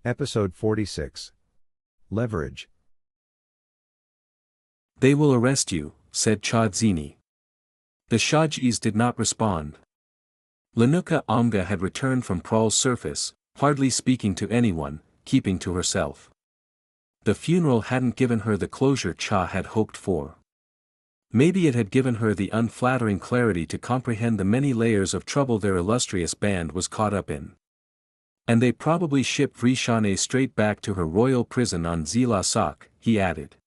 Episode 46. Leverage. They will arrest you, said Chadzini. The Shajis did not respond. Linuka Omga had returned from Prral's surface, hardly speaking to anyone, keeping to herself. The funeral hadn't given her the closure Cha had hoped for. Maybe it had given her the unflattering clarity to comprehend the many layers of trouble their illustrious band was caught up in. And they probably shipped Vrishane straight back to her royal prison on Zila Sak, he added.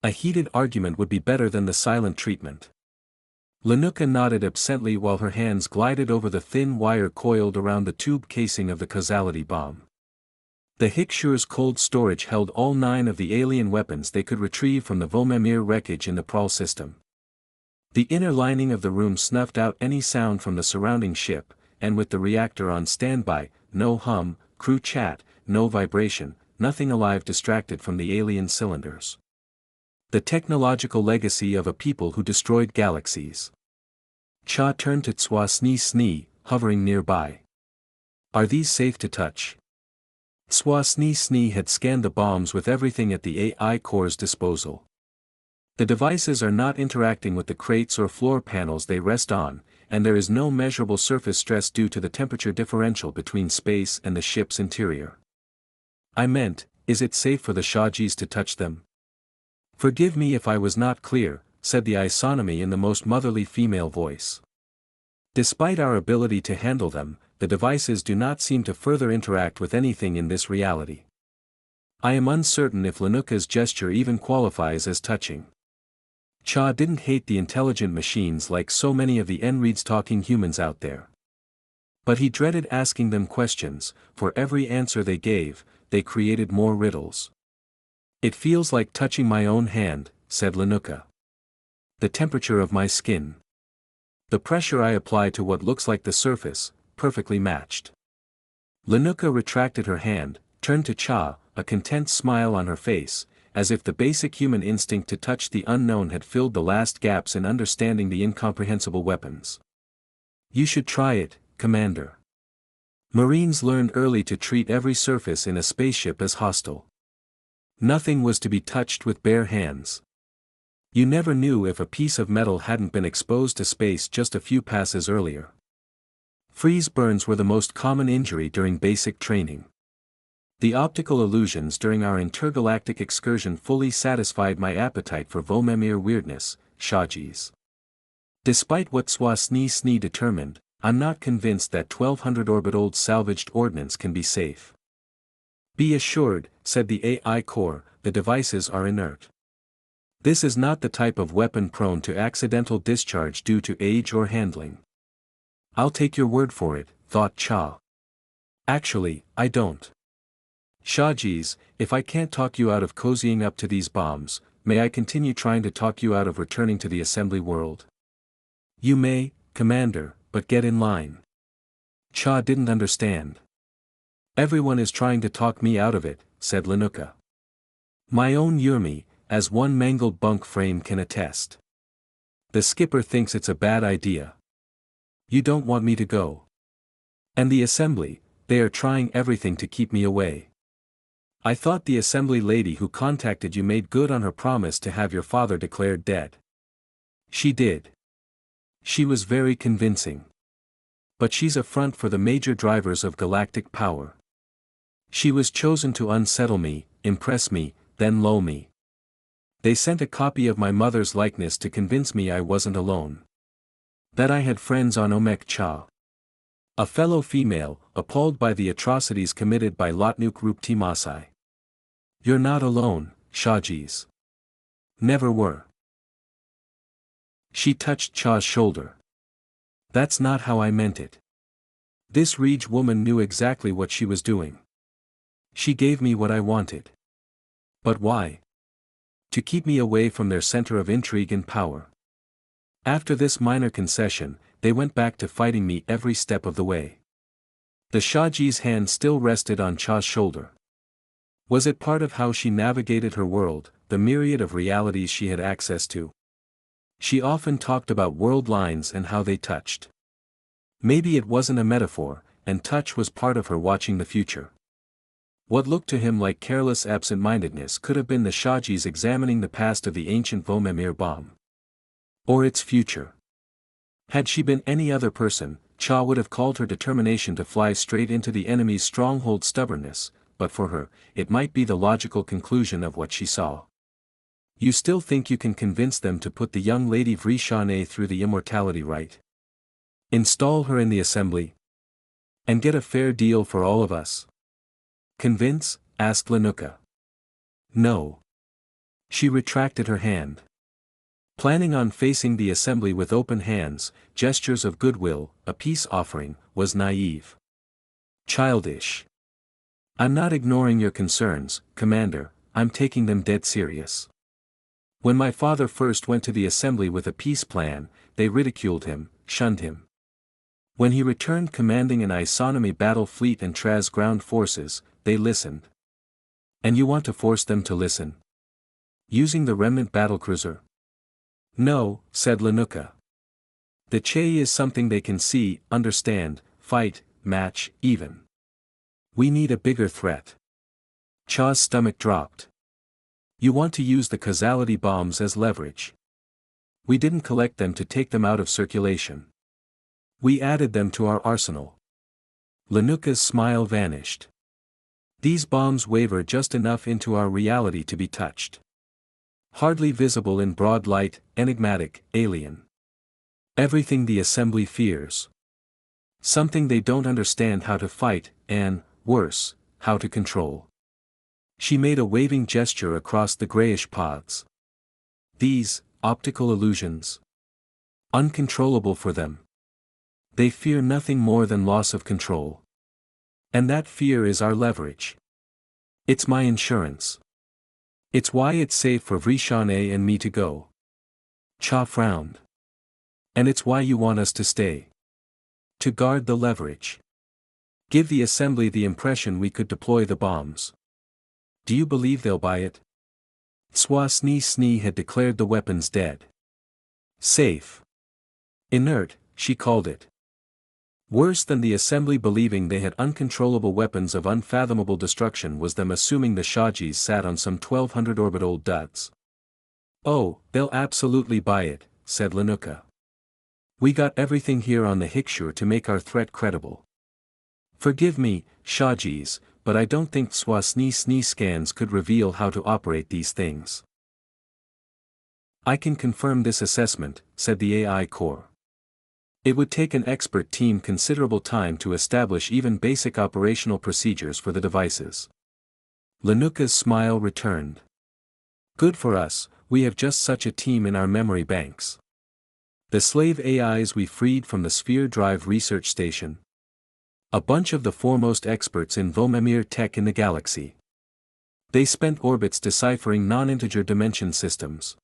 A heated argument would be better than the silent treatment. Linuka nodded absently while her hands glided over the thin wire coiled around the tube casing of the causality bomb. The Hikshure's cold storage held all 9 of the alien weapons they could retrieve from the Boehmer wreckage in the Prral system. The inner lining of the room snuffed out any sound from the surrounding ship, and with the reactor on standby, no hum, crew chat, no vibration, nothing alive distracted from the alien cylinders. The technological legacy of a people who destroyed galaxies. Cha turned to Tswa Sni Sni, hovering nearby. Are these safe to touch? Tswa Sni Sni had scanned the bombs with everything at the AI core's disposal. The devices are not interacting with the crates or floor panels they rest on, and there is no measurable surface stress due to the temperature differential between space and the ship's interior. I meant, is it safe for the Shajis to touch them? Forgive me if I was not clear, said the isonomy in the most motherly female voice. Despite our ability to handle them, the devices do not seem to further interact with anything in this reality. I am uncertain if Linuka's gesture even qualifies as touching. Cha didn't hate the intelligent machines like so many of the Enreid's talking humans out there. But he dreaded asking them questions, for every answer they gave, they created more riddles. It feels like touching my own hand, said Linuka. The temperature of my skin. The pressure I apply to what looks like the surface, perfectly matched. Linuka retracted her hand, turned to Cha, a content smile on her face, as if the basic human instinct to touch the unknown had filled the last gaps in understanding the incomprehensible weapons. You should try it, Commander. Marines learned early to treat every surface in a spaceship as hostile. Nothing was to be touched with bare hands. You never knew if a piece of metal hadn't been exposed to space just a few passes earlier. Freeze burns were the most common injury during basic training. The optical illusions during our intergalactic excursion fully satisfied my appetite for Boehmer weirdness, Shajis. Despite what Tswa Sni Sni determined, I'm not convinced that 1200-orbit-old salvaged ordnance can be safe. Be assured, said the AI core, the devices are inert. This is not the type of weapon prone to accidental discharge due to age or handling. I'll take your word for it, thought Cha. Actually, I don't. Shajis, if I can't talk you out of cozying up to these bombs, may I continue trying to talk you out of returning to the assembly world? You may, Commander, but get in line. Cha didn't understand. Everyone is trying to talk me out of it, said Linuka. My own Yurmi, as one mangled bunk frame can attest. The skipper thinks it's a bad idea. You don't want me to go. And the assembly, they are trying everything to keep me away. I thought the assembly lady who contacted you made good on her promise to have your father declared dead. She did. She was very convincing. But she's a front for the major drivers of galactic power. She was chosen to unsettle me, impress me, then lull me. They sent a copy of my mother's likeness to convince me I wasn't alone. That I had friends on Omek Cha. A fellow female, appalled by the atrocities committed by Lotnuk Rupti Masai. You're not alone, Shajis. Never were. She touched Cha's shoulder. That's not how I meant it. This Rege woman knew exactly what she was doing. She gave me what I wanted. But why? To keep me away from their center of intrigue and power. After this minor concession, they went back to fighting me every step of the way. The Shaji's hand still rested on Cha's shoulder. Was it part of how she navigated her world, the myriad of realities she had access to? She often talked about world lines and how they touched. Maybe it wasn't a metaphor, and touch was part of her watching the future. What looked to him like careless absent-mindedness could have been the Shahji's examining the past of the ancient Boehmer bomb. Or its future. Had she been any other person, Cha would have called her determination to fly straight into the enemy's stronghold stubbornness, but for her, it might be the logical conclusion of what she saw. You still think you can convince them to put the young lady Vrishane through the immortality rite? Install her in the assembly? And get a fair deal for all of us? Convince? Asked Linuka. No. She retracted her hand. Planning on facing the assembly with open hands, gestures of goodwill, a peace offering, was naive. Childish. I'm not ignoring your concerns, Commander, I'm taking them dead serious. When my father first went to the assembly with a peace plan, they ridiculed him, shunned him. When he returned commanding an isonomy battle fleet and Traz ground forces, they listened. And you want to force them to listen? Using the remnant battlecruiser? No, said Linuka. The Che is something they can see, understand, fight, match, even. We need a bigger threat. Cha's stomach dropped. You want to use the causality bombs as leverage. We didn't collect them to take them out of circulation. We added them to our arsenal. Linuka's smile vanished. These bombs waver just enough into our reality to be touched. Hardly visible in broad light, enigmatic, alien. Everything the assembly fears. Something they don't understand how to fight, and, worse, how to control. She made a waving gesture across the grayish pods. These, optical illusions. Uncontrollable for them. They fear nothing more than loss of control. And that fear is our leverage. It's my insurance. It's why it's safe for Vrishane and me to go. Cha frowned. And it's why you want us to stay. To guard the leverage. Give the assembly the impression we could deploy the bombs. Do you believe they'll buy it? Swa Snee had declared the weapons dead. Safe. Inert, she called it. Worse than the assembly believing they had uncontrollable weapons of unfathomable destruction was them assuming the Shahjis sat on some 1200 orbit-old duds. Oh, they'll absolutely buy it, said Linuka. We got everything here on the Hikshur to make our threat credible. Forgive me, Shahjis, but I don't think Swa Snee scans could reveal how to operate these things. I can confirm this assessment, said the AI core. It would take an expert team considerable time to establish even basic operational procedures for the devices. Linuka's smile returned. Good for us, we have just such a team in our memory banks. The slave AIs we freed from the Sphere Drive Research Station. A bunch of the foremost experts in Boehmer tech in the galaxy. They spent orbits deciphering non-integer dimension systems.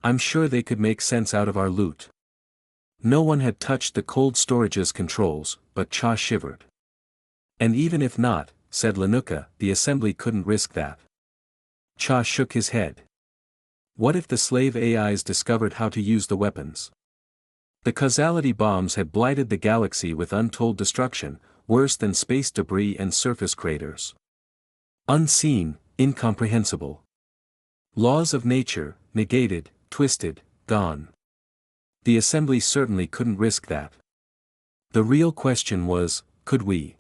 I'm sure they could make sense out of our loot. No one had touched the cold storage's controls, but Cha shivered. And even if not, said Linuka, the assembly couldn't risk that. Cha shook his head. What if the slave AIs discovered how to use the weapons? The causality bombs had blighted the galaxy with untold destruction, worse than space debris and surface craters. Unseen, incomprehensible. Laws of nature, negated, twisted, gone. The assembly certainly couldn't risk that. The real question was, could we?